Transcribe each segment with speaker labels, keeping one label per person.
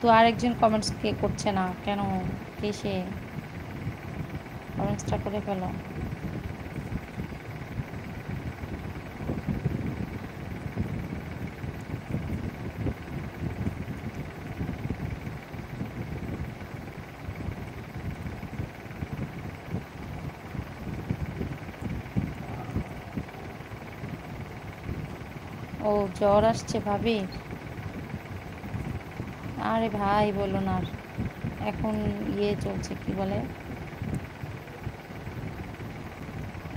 Speaker 1: তো আরেকজন কমেন্টস কে করছে না কেন? কে সে? কমেন্টসটা করে ফেলো। ও জ্বর আসছে ভাবি? আরে ভাই বলো না আর। এখন চলছে কি বলে,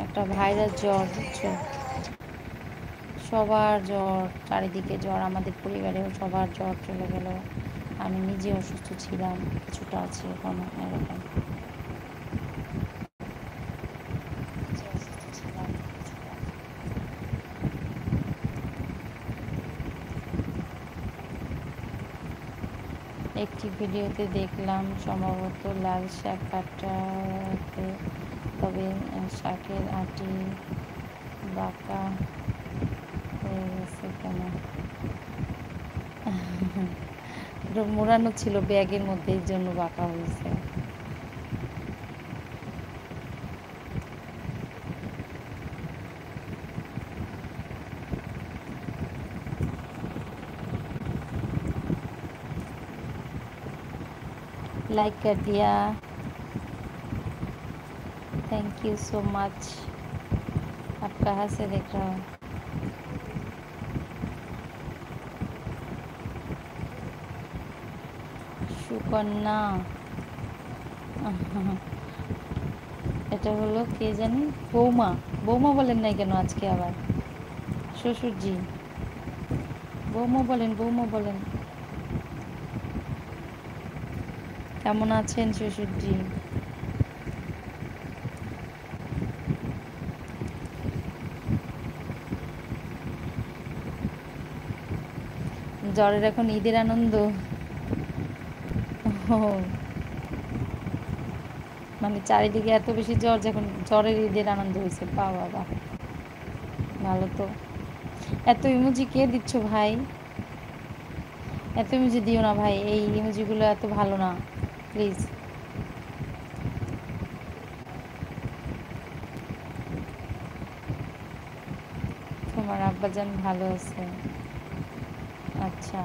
Speaker 1: একটা ভাইরাস জ্বর, বুঝছো? সবার জ্বর, চারিদিকে জ্বর, আমাদের পরিবারেও সবার জ্বর চলে গেল। আমি নিজে অসুস্থ ছিলাম, কিছুটা আছি এখনো এরকম। একটি ভিডিওতে দেখলাম সম্ভবত লাল শাক কাটাতে, তবে শাকের আঁটি বাঁকা হয়ে গেছে কেন? ওটা মোড়ানো ছিল ব্যাগের মধ্যে, এই জন্য বাঁকা হয়েছে। लाइक कर दिया, थैंक यू सो मच। आप कहाँ से देख रहे हो? সুকন্যা। এটা হলো কে জানি, বৌমা। বৌমা বলেন নাই কেন আজকে আবার? শ্বশুরজি। বৌমা বলেন, বৌমা বলেন। কেমন আছেন শ্বশুরজি? জ্বরের এখন ঈদের আনন্দ। ও, মানে চারিদিকে এত বেশি জ্বর, যখন জ্বরের ঈদের আনন্দ হয়েছে। বা বাবা, ভালো তো। এত ইমোজি কে দিচ্ছ ভাই? এত ইমোজি দিও না ভাই, এই ইমোজিগুলো এত ভালো না, প্লিজ। তোমার আব্বাজান ভালো আছে? আচ্ছা।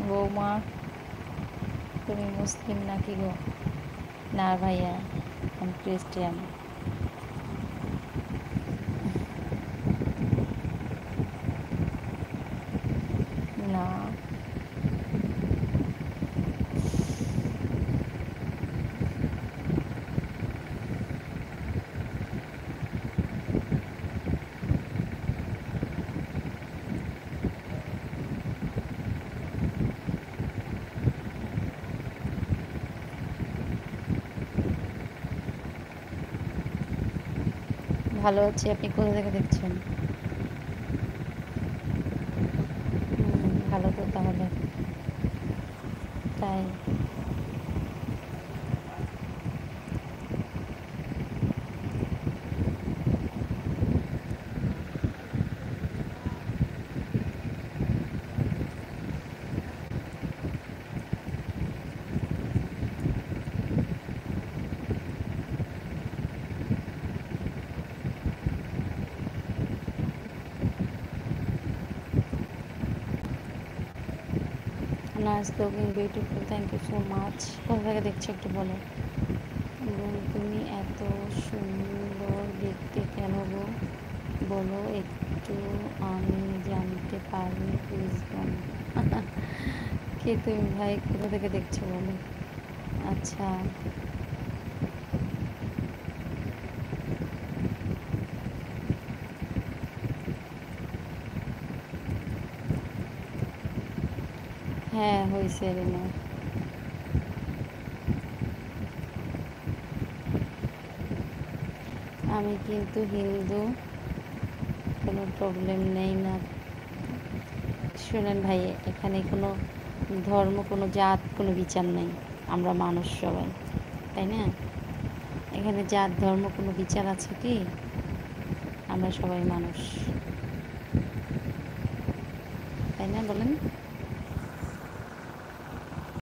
Speaker 1: বৌমা, তুমি মুসলিম নাকি গো? না ভাইয়া, আমি খ্রিস্টিয়ান। না। ভালো আছি, আপনি কোথা থেকে দেখছেন? ভালো তো তাহলে। তাই? Nice looking, beautiful, thank you so much. কোথা থেকে দেখছো একটু বলো। বোন তুমি এত সুন্দর দেখতে কেন গো? বলো একটু, আমি জানতে পারি প্লিজ বোন। কে তুমি ভাই, কোথা থেকে দেখছো বলো। আচ্ছা। হ্যাঁ হয়েছে রিনা। আমি কিন্তু হিন্দু, কোনো প্রবলেম নেই না। শুনেন ভাই, এখানে কোনো ধর্ম, কোনো জাত, কোনো বিচার নেই। আমরা মানুষ সবাই, তাই না? এখানে জাত ধর্ম কোনো বিচার আছে কি? আমরা সবাই মানুষ, তাই না বলেন?